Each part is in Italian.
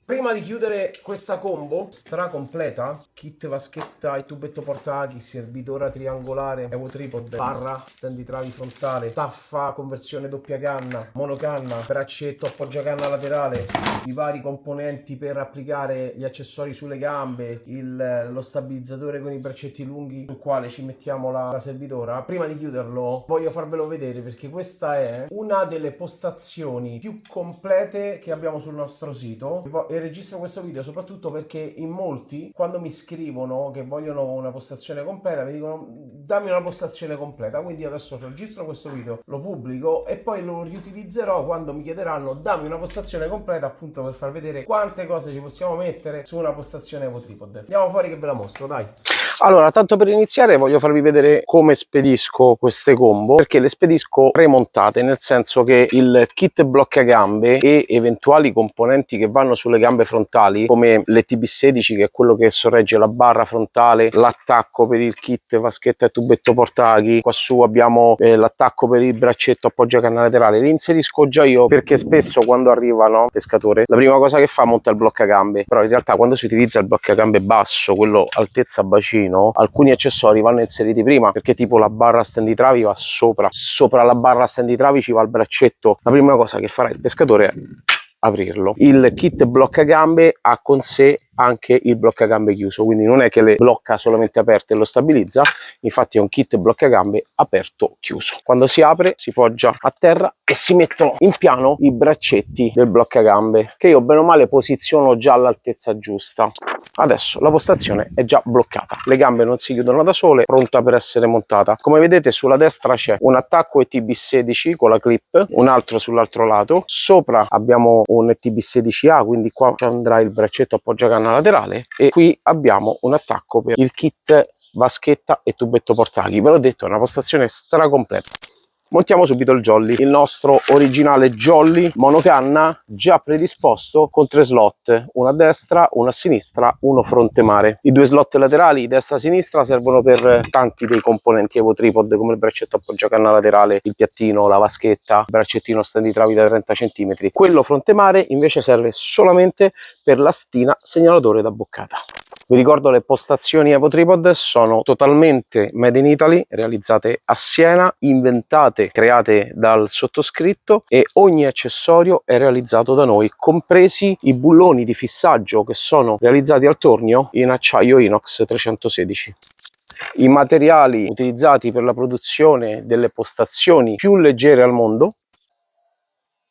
Prima di chiudere questa combo stra completa, kit vaschetta e tubetto portaghi, servitora triangolare, Evo Tripod, barra, stand di travi frontale, staffa, conversione doppia canna, monocanna, braccetto, appoggiacanna laterale, i vari componenti per applicare gli accessori sulle gambe, lo stabilizzatore con i braccetti lunghi sul quale ci mettiamo la servitora. Prima di chiuderlo voglio farvelo vedere perché questa è una delle postazioni più complete che abbiamo sul nostro sito. E registro questo video soprattutto perché in molti, quando mi scrivono che vogliono una postazione completa, mi dicono dammi una postazione completa. Quindi adesso registro questo video, lo pubblico e poi lo riutilizzerò quando mi chiederanno dammi una postazione completa, appunto per far vedere quante cose ci possiamo mettere su una postazione Evo Tripod. Andiamo fuori che ve la mostro, dai. Allora, tanto per iniziare voglio farvi vedere come spedisco queste combo, perché le spedisco premontate, nel senso che il kit blocca gambe e eventuali componenti che vanno sulle gambe frontali, come l'ETB16 che è quello che sorregge la barra frontale, l'attacco per il kit vaschetta e tubetto portaghi, qua su abbiamo l'attacco per il braccetto appoggiacanna laterale, li inserisco già io perché spesso quando arrivano il pescatore la prima cosa che fa è montare il blocca gambe, però in realtà quando si utilizza il blocca gambe basso, quello altezza bacino, alcuni accessori vanno inseriti prima, perché tipo la barra stand di travi va sopra la barra stand di travi ci va il braccetto. La prima cosa che farà il pescatore è aprirlo. Il kit blocca gambe ha con sé anche il blocca gambe chiuso, quindi non è che le blocca solamente aperte e lo stabilizza, infatti è un kit blocca gambe aperto chiuso. Quando si apre si poggia a terra e si mettono in piano i braccetti del blocca gambe, che io bene o male posiziono già all'altezza giusta. Adesso la postazione è già bloccata, le gambe non si chiudono da sole, pronta per essere montata. Come vedete sulla destra c'è un attacco ETB16 con la clip, un altro sull'altro lato, sopra abbiamo un ETB16A, quindi qua andrà il braccetto appoggiacanna laterale, e qui abbiamo un attacco per il kit vaschetta e tubetto portaghi. Ve l'ho detto, è una postazione stracompleta. Montiamo subito il jolly, il nostro originale jolly monocanna già predisposto con 3 slot, uno a destra, uno a sinistra, uno fronte mare. I 2 slot laterali destra e sinistra servono per tanti dei componenti Evo Tripod, come il braccetto appoggiacanna laterale, il piattino, la vaschetta, il braccettino stand di travi da 30 cm. Quello fronte mare invece serve solamente per la stina segnalatore da boccata. Vi ricordo, le postazioni Evo Tripod sono totalmente made in Italy, realizzate a Siena, inventate, create dal sottoscritto, e ogni accessorio è realizzato da noi, compresi i bulloni di fissaggio che sono realizzati al tornio in acciaio inox 316. I materiali utilizzati per la produzione delle postazioni più leggere al mondo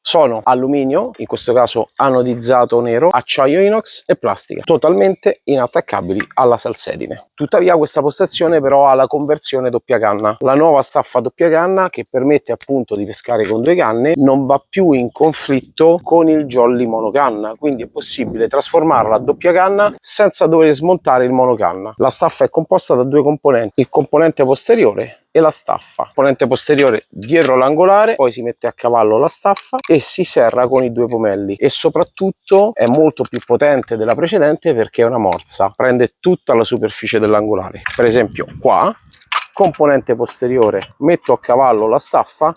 sono alluminio, in questo caso anodizzato nero, acciaio inox e plastica, totalmente inattaccabili alla salsedine. Tuttavia questa postazione però ha la conversione doppia canna, la nuova staffa doppia canna che permette appunto di pescare con 2 canne, non va più in conflitto con il jolly monocanna, quindi è possibile trasformarla a doppia canna senza dover smontare il monocanna. La staffa è composta da 2 componenti, il componente posteriore e la staffa. Componente posteriore dietro l'angolare, poi si mette a cavallo la staffa e si serra con i 2 pomelli, e soprattutto è molto più potente della precedente perché è una morsa, prende tutta la superficie dell'angolare. Per esempio qua, componente posteriore, metto a cavallo la staffa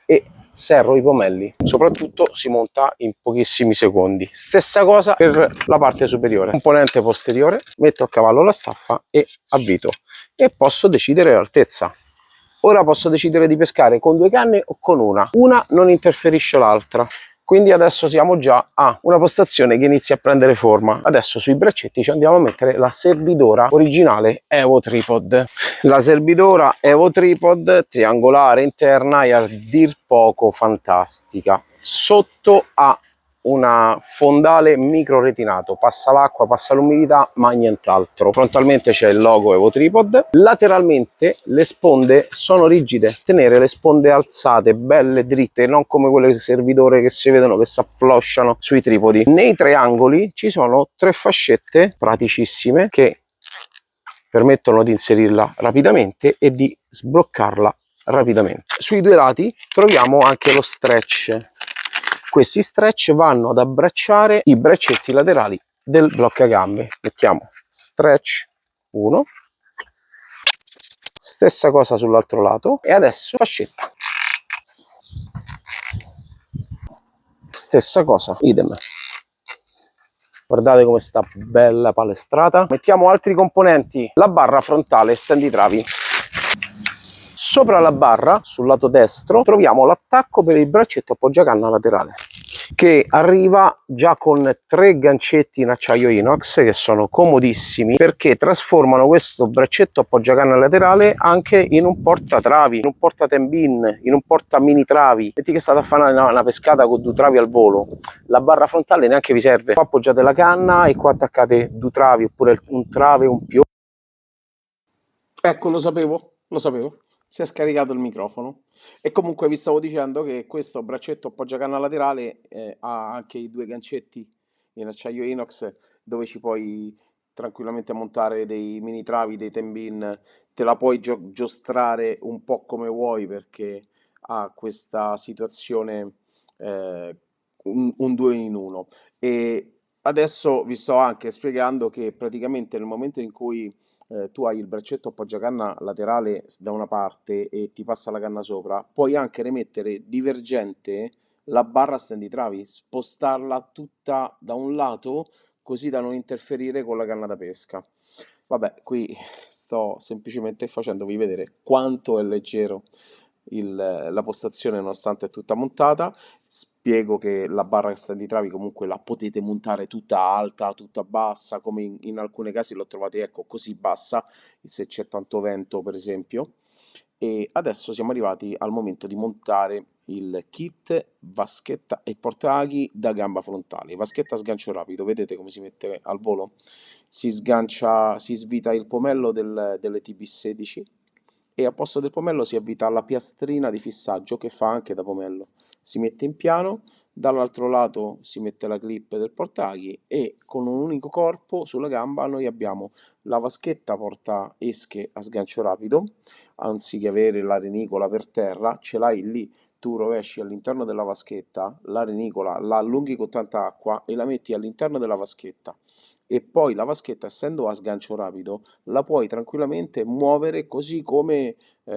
e serro i pomelli, soprattutto si monta in pochissimi secondi. Stessa cosa per la parte superiore, componente posteriore, metto a cavallo la staffa e avvito, e posso decidere l'altezza. Ora posso decidere di pescare con 2 canne o con una non interferisce l'altra. Quindi adesso siamo già a una postazione che inizia a prendere forma. Adesso sui braccetti ci andiamo a mettere la servidora originale Evo Tripod. La servidora Evo Tripod triangolare interna è a dir poco fantastica. Sotto ha una fondale micro retinato, passa l'acqua, passa l'umidità, ma nient'altro. Frontalmente c'è il logo Evo Tripod, lateralmente le sponde sono rigide, tenere le sponde alzate, belle dritte, non come quelle servitore che si vedono che si afflosciano sui tripodi. Nei 3 angoli ci sono 3 fascette praticissime che permettono di inserirla rapidamente e di sbloccarla rapidamente. Sui 2 lati troviamo anche lo stretch. Questi stretch vanno ad abbracciare i braccetti laterali del bloccagambe. Mettiamo stretch 1, stessa cosa sull'altro lato, e adesso fascetta. Stessa cosa, idem. Guardate come sta bella palestrata. Mettiamo altri componenti. La barra frontale stenditravi. Sopra la barra, sul lato destro, troviamo l'attacco per il braccetto appoggiacanna laterale, che arriva già con 3 gancetti in acciaio inox che sono comodissimi, perché trasformano questo braccetto appoggiacanna laterale anche in un portatravi, in un portatembin, in un porta mini travi. Metti che state a fare una pescata con 2 travi al volo, la barra frontale neanche vi serve. Qua appoggiate la canna e qua attaccate 2 travi oppure un trave, un più. Ecco, lo sapevo. Si è scaricato il microfono. E comunque vi stavo dicendo che questo braccetto appoggiacanna laterale ha anche i 2 gancetti in acciaio inox dove ci puoi tranquillamente montare dei mini travi, dei ten-bin, te la puoi giostrare un po' come vuoi perché ha questa situazione un 2 in 1. E adesso vi sto anche spiegando che praticamente nel momento in cui tu hai il braccetto appoggiacanna laterale da una parte e ti passa la canna sopra, puoi anche rimettere divergente la barra stenditravi, spostarla tutta da un lato così da non interferire con la canna da pesca. Vabbè, qui sto semplicemente facendovi vedere quanto è leggero la postazione nonostante è tutta montata. Spiego che la barra stenditravi comunque la potete montare tutta alta, tutta bassa, come in alcuni casi l'ho trovata ecco così bassa, se c'è tanto vento per esempio. E adesso siamo arrivati al momento di montare il kit vaschetta e portaaghi da gamba frontale. Vaschetta a sgancio rapido, vedete come si mette al volo? Si sgancia, si svita il pomello delle TB16 e a posto del pomello si avvita la piastrina di fissaggio che fa anche da pomello. Si mette in piano, dall'altro lato si mette la clip del portaaghi e con un unico corpo sulla gamba noi abbiamo la vaschetta porta esche a sgancio rapido, anziché avere la renicola per terra, ce l'hai lì, tu rovesci all'interno della vaschetta la renicola, la allunghi con tanta acqua e la metti all'interno della vaschetta. E poi la vaschetta, essendo a sgancio rapido, la puoi tranquillamente muovere così come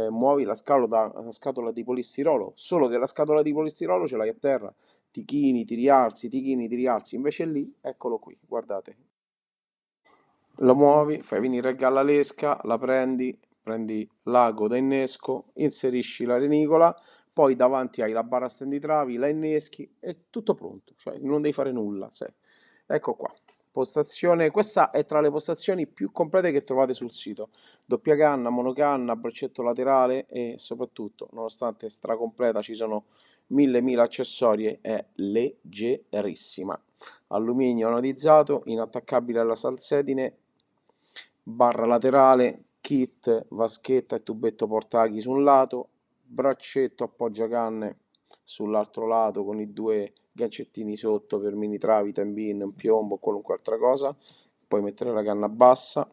muovi la scatola di polistirolo, solo che la scatola di polistirolo ce l'hai a terra, ti chini, ti rialzi, invece lì, eccolo qui, guardate, lo muovi, fai venire a galla l'esca, la prendi l'ago da innesco, inserisci la renicola, poi davanti hai la barra stenditravi, la inneschi, è tutto pronto, cioè non devi fare nulla. Ecco qua, postazione, questa è tra le postazioni più complete che trovate sul sito, doppia canna, monocanna, braccetto laterale e soprattutto, nonostante stracompleta, ci sono mille accessori, è leggerissima. Alluminio anodizzato, inattaccabile alla salsedine, barra laterale, kit, vaschetta e tubetto portaghi su un lato, braccetto appoggiacanne sull'altro lato con i 2 gancettini sotto per mini travi, ten-bin, piombo o qualunque altra cosa. Puoi mettere la canna bassa.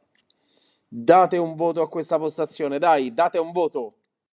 Date un voto a questa postazione, dai, date un voto!